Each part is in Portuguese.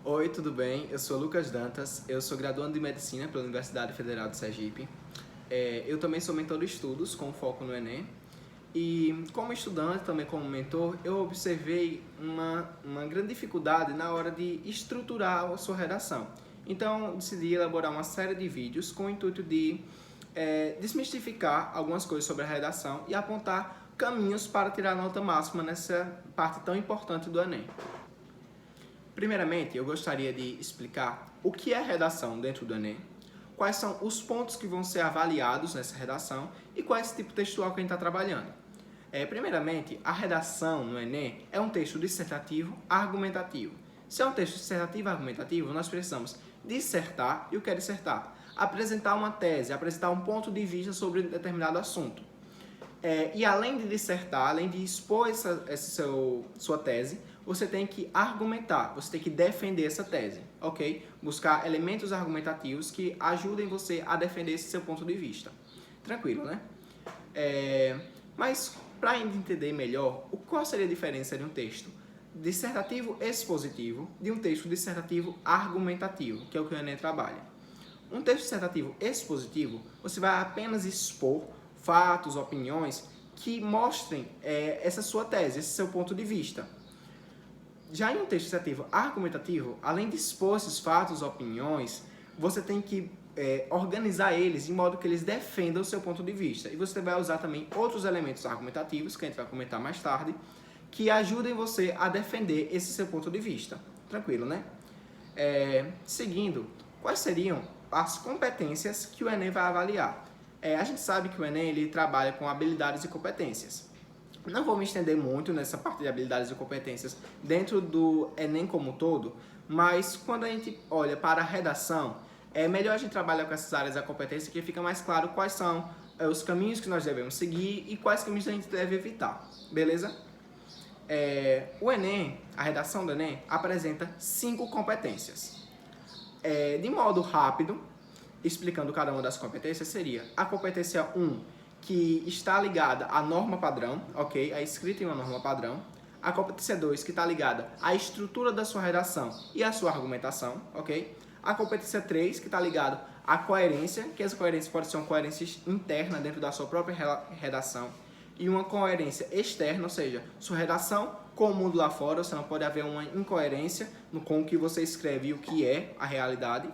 Oi, tudo bem? Eu sou Lucas Dantas, eu sou graduando de Medicina pela Universidade Federal de Sergipe. Eu também sou mentor de estudos com foco no Enem. E como estudante, também como mentor, eu observei uma grande dificuldade na hora de estruturar a sua redação. Então, decidi elaborar uma série de vídeos com o intuito de desmistificar algumas coisas sobre a redação e apontar caminhos para tirar a nota máxima nessa parte tão importante do Enem. Primeiramente, eu gostaria de explicar o que é redação dentro do Enem, quais são os pontos que vão ser avaliados nessa redação e qual é esse tipo textual que a gente está trabalhando. Primeiramente, a redação no Enem é um texto dissertativo argumentativo. Se é um texto dissertativo argumentativo, nós precisamos dissertar, e o que é dissertar? Apresentar uma tese, apresentar um ponto de vista sobre um determinado assunto. E além de dissertar, além de expor sua tese, você tem que argumentar, você tem que defender essa tese, ok? Buscar elementos argumentativos que ajudem você a defender esse seu ponto de vista. Tranquilo, né? Mas, para entender melhor, qual seria a diferença de um texto dissertativo expositivo de um texto dissertativo argumentativo, que é o que o Enem trabalha? Um texto dissertativo expositivo, você vai apenas expor fatos, opiniões que mostrem essa sua tese, esse seu ponto de vista. Já em um texto dissertativo argumentativo, além de expor esses fatos, opiniões, você tem que organizar eles de modo que eles defendam o seu ponto de vista. E você vai usar também outros elementos argumentativos, que a gente vai comentar mais tarde, que ajudem você a defender esse seu ponto de vista. Tranquilo, né? Seguindo, quais seriam as competências que o Enem vai avaliar? A gente sabe que o Enem ele trabalha com habilidades e competências. Não vou me estender muito nessa parte de habilidades e competências dentro do Enem como um todo, mas quando a gente olha para a redação, é melhor a gente trabalhar com essas áreas da competência que fica mais claro quais são os caminhos que nós devemos seguir e quais caminhos a gente deve evitar, beleza? O Enem, a redação do Enem, apresenta 5 competências. De modo rápido, explicando cada uma das competências, seria a competência 1, que está ligada à norma padrão, ok? A escrita em uma norma padrão. A competência 2, que está ligada à estrutura da sua redação e à sua argumentação, ok? A competência 3, que está ligada à coerência, que essa coerência pode ser uma coerência interna dentro da sua própria redação, e uma coerência externa, ou seja, sua redação com o mundo lá fora, você não pode haver uma incoerência com o que você escreve e o que é a realidade.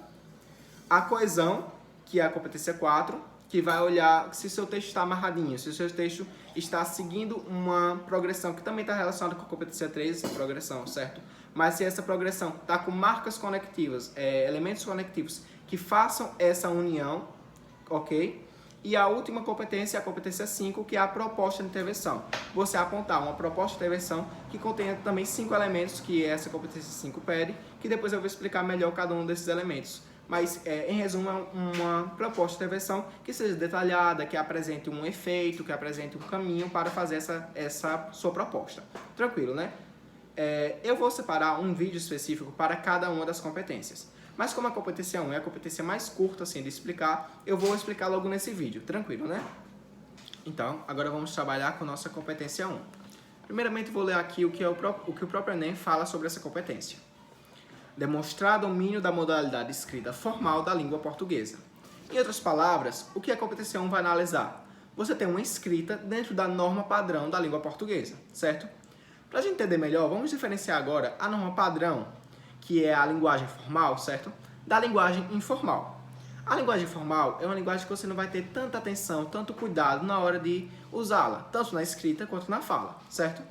A coesão, que é a competência 4, que vai olhar se seu texto está amarradinho, se o seu texto está seguindo uma progressão que também está relacionada com a competência 3, essa progressão, certo? Mas se essa progressão está com marcas conectivas, elementos conectivos que façam essa união, ok? E a última competência é a competência 5, que é a proposta de intervenção. Você apontar uma proposta de intervenção que contenha também 5 elementos que essa competência 5 pede, que depois eu vou explicar melhor cada um desses elementos. Mas, em resumo, é uma proposta de intervenção que seja detalhada, que apresente um efeito, que apresente um caminho para fazer essa sua proposta. Tranquilo, né? Eu vou separar um vídeo específico para cada uma das competências. Mas como a competência 1 é a competência mais curta assim, de explicar, eu vou explicar logo nesse vídeo. Tranquilo, né? Então, agora vamos trabalhar com nossa competência 1. Primeiramente, vou ler aqui o que o próprio Enem fala sobre essa competência. Demonstrar domínio da modalidade escrita formal da língua portuguesa. Em outras palavras, o que a competência 1 vai analisar? Você tem uma escrita dentro da norma padrão da língua portuguesa, certo? Para a gente entender melhor, vamos diferenciar agora a norma padrão, que é a linguagem formal, certo? Da linguagem informal. A linguagem formal é uma linguagem que você não vai ter tanta atenção, tanto cuidado na hora de usá-la, tanto na escrita quanto na fala, certo?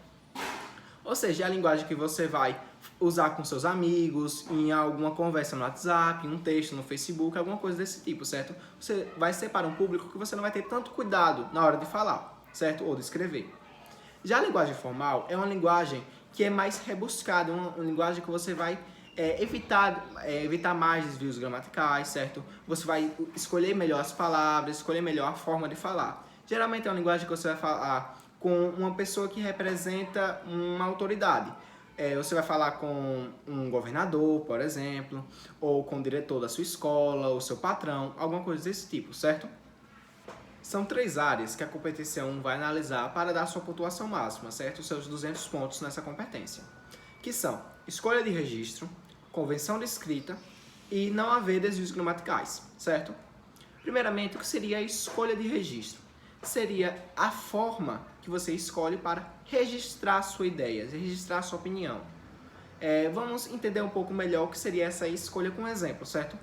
Ou seja, é a linguagem que você vai usar com seus amigos, em alguma conversa no WhatsApp, em um texto no Facebook, alguma coisa desse tipo, certo? Você vai ser para um público que você não vai ter tanto cuidado na hora de falar, certo? Ou de escrever. Já a linguagem formal é uma linguagem que é mais rebuscada, uma linguagem que você vai evitar mais desvios gramaticais, certo? Você vai escolher melhor as palavras, escolher melhor a forma de falar. Geralmente é uma linguagem que você vai falar com uma pessoa que representa uma autoridade. Você vai falar com um governador, por exemplo, ou com o diretor da sua escola, ou seu patrão, alguma coisa desse tipo, certo? São 3 áreas que a competência 1 vai analisar para dar sua pontuação máxima, certo? Os seus 200 pontos nessa competência. Que são escolha de registro, convenção de escrita e não haver desvios gramaticais, certo? Primeiramente, o que seria a escolha de registro? Seria a forma que você escolhe para registrar sua ideia, registrar sua opinião. Vamos entender um pouco melhor o que seria essa escolha com um exemplo, certo?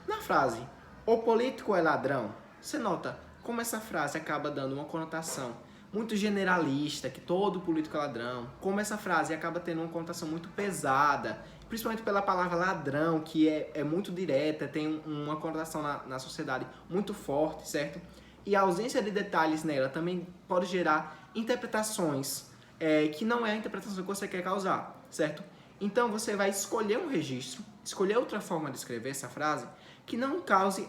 Na frase, o político é ladrão, você nota como essa frase acaba dando uma conotação muito generalista, que todo político é ladrão, como essa frase acaba tendo uma conotação muito pesada, principalmente pela palavra ladrão, que é muito direta, tem uma conotação na sociedade muito forte, certo? E a ausência de detalhes nela também pode gerar interpretações que não é a interpretação que você quer causar, certo? Então você vai escolher um registro, escolher outra forma de escrever essa frase que não cause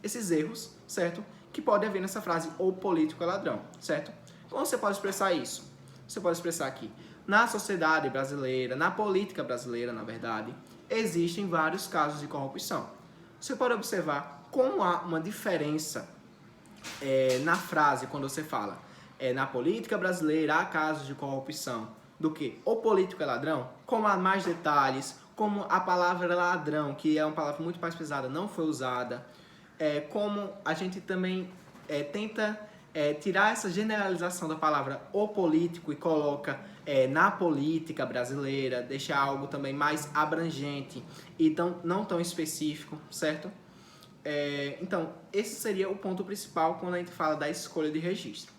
esses erros, certo? Que pode haver nessa frase, o político é ladrão, certo? Como você pode expressar isso? Você pode expressar aqui, na sociedade brasileira, na política brasileira, na verdade, existem vários casos de corrupção. Você pode observar como há uma diferença na frase, quando você fala na política brasileira há casos de corrupção, do que o político é ladrão, como há mais detalhes, como a palavra ladrão, que é uma palavra muito mais pesada, não foi usada, como a gente também tenta tirar essa generalização da palavra o político e coloca na política brasileira, deixar algo também mais abrangente e não tão específico, certo? Então, esse seria o ponto principal quando a gente fala da escolha de registro.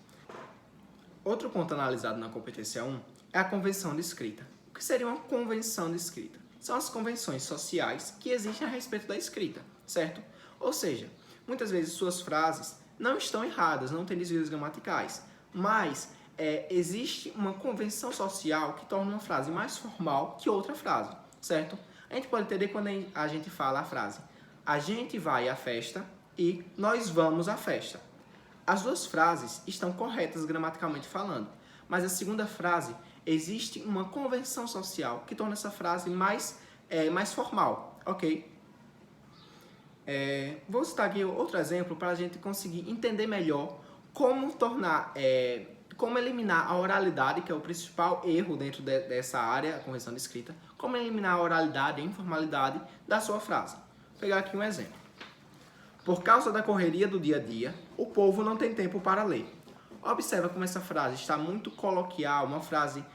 Outro ponto analisado na competência 1 é a convenção de escrita. O que seria uma convenção de escrita? São as convenções sociais que existem a respeito da escrita, certo? Ou seja, muitas vezes suas frases não estão erradas, não tem desvios gramaticais, mas existe uma convenção social que torna uma frase mais formal que outra frase, certo? A gente pode entender quando a gente fala a frase a gente vai à festa e nós vamos à festa. As duas frases estão corretas gramaticalmente falando, mas a segunda frase existe uma convenção social que torna essa frase mais formal, ok? Vou citar aqui outro exemplo para a gente conseguir entender melhor como como eliminar a oralidade, que é o principal erro dentro dessa área, a convenção de escrita, como eliminar a oralidade e a informalidade da sua frase. Vou pegar aqui um exemplo. Por causa da correria do dia a dia, o povo não tem tempo para ler. Observa como essa frase está muito coloquial, uma frase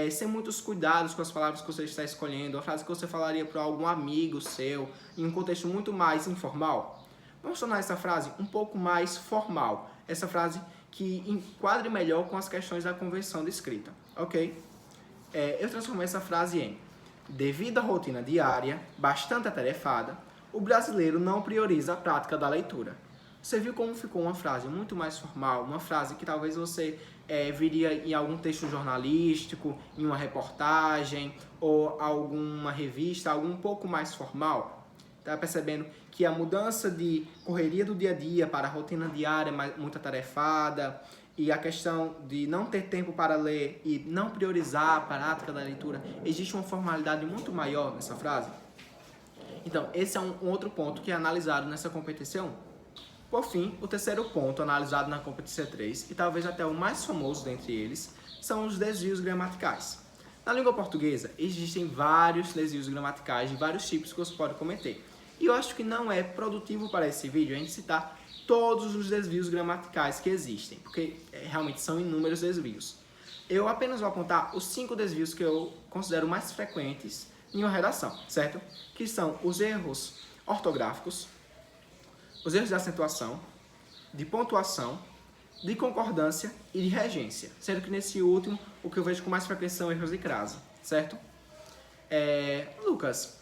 sem muitos cuidados com as palavras que você está escolhendo, uma frase que você falaria para algum amigo seu, em um contexto muito mais informal. Vamos tornar essa frase um pouco mais formal, essa frase que enquadre melhor com as questões da convenção de escrita, ok? Eu transformei essa frase em: devido à rotina diária, bastante atarefada, o brasileiro não prioriza a prática da leitura. Você viu como ficou uma frase muito mais formal, uma frase que talvez você viria em algum texto jornalístico, em uma reportagem ou alguma revista, algo um pouco mais formal? Tá percebendo que a mudança de correria do dia a dia para a rotina diária muito atarefada e a questão de não ter tempo para ler e não priorizar a prática da leitura, existe uma formalidade muito maior nessa frase? Então, esse é um outro ponto que é analisado nessa competência 1. Por fim, o terceiro ponto analisado na competência 3, e talvez até o mais famoso dentre eles, são os desvios gramaticais. Na língua portuguesa, existem vários desvios gramaticais de vários tipos que você pode cometer. E eu acho que não é produtivo para esse vídeo a gente citar todos os desvios gramaticais que existem, porque realmente são inúmeros desvios. Eu apenas vou apontar os 5 desvios que eu considero mais frequentes em uma redação, certo? Que são os erros ortográficos, os erros de acentuação, de pontuação, de concordância e de regência. Sendo que nesse último, o que eu vejo com mais frequência são erros de crase, certo? Lucas,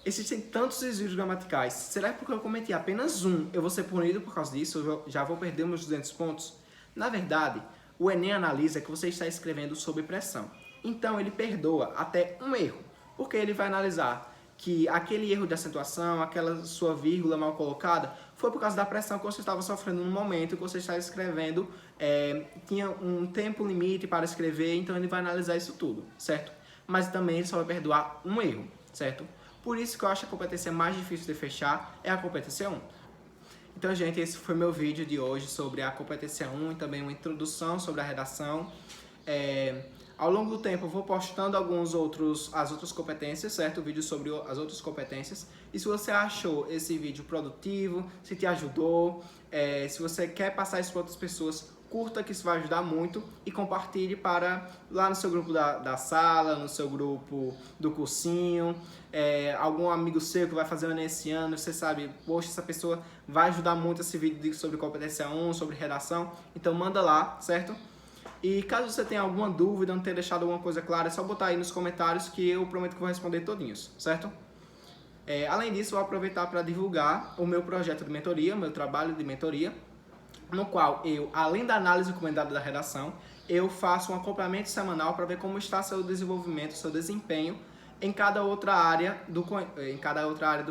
existem tantos desvios gramaticais. Será que porque eu cometi apenas um, eu vou ser punido por causa disso? Eu já vou perder meus 200 pontos? Na verdade, o Enem analisa que você está escrevendo sob pressão. Então, ele perdoa até um erro, porque ele vai analisar que aquele erro de acentuação, aquela sua vírgula mal colocada, foi por causa da pressão que você estava sofrendo no momento que você estava escrevendo, tinha um tempo limite para escrever, então ele vai analisar isso tudo, certo? Mas também ele só vai perdoar um erro, certo? Por isso que eu acho que a competência mais difícil de fechar é a competência 1. Então, gente, esse foi meu vídeo de hoje sobre a competência 1 e também uma introdução sobre a redação. Ao longo do tempo eu vou postando as outras competências, certo? Vídeos sobre as outras competências. E se você achou esse vídeo produtivo, se te ajudou, se você quer passar isso para outras pessoas, curta, que isso vai ajudar muito, e compartilhe lá no seu grupo da sala, no seu grupo do cursinho, algum amigo seu que vai fazer o Enem esse ano, você sabe, poxa, essa pessoa vai ajudar muito esse vídeo sobre competência 1, sobre redação, então manda lá, certo? E caso você tenha alguma dúvida, não tenha deixado alguma coisa clara, é só botar aí nos comentários que eu prometo que vou responder todinhos, certo? Além disso, eu vou aproveitar para divulgar o meu projeto de mentoria, o meu trabalho de mentoria, no qual eu, além da análise encomendada da redação, eu faço um acompanhamento semanal para ver como está seu desenvolvimento, seu desempenho em cada outra área do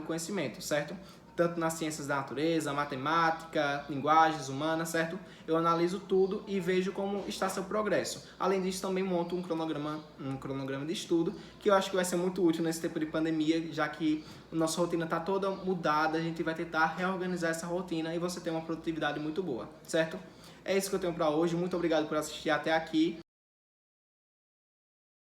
conhecimento, certo? Tanto nas ciências da natureza, matemática, linguagens humanas, certo? Eu analiso tudo e vejo como está seu progresso. Além disso, também monto um cronograma de estudo, que eu acho que vai ser muito útil nesse tempo de pandemia, já que a nossa rotina está toda mudada, a gente vai tentar reorganizar essa rotina e você ter uma produtividade muito boa, certo? É isso que eu tenho para hoje. Muito obrigado por assistir até aqui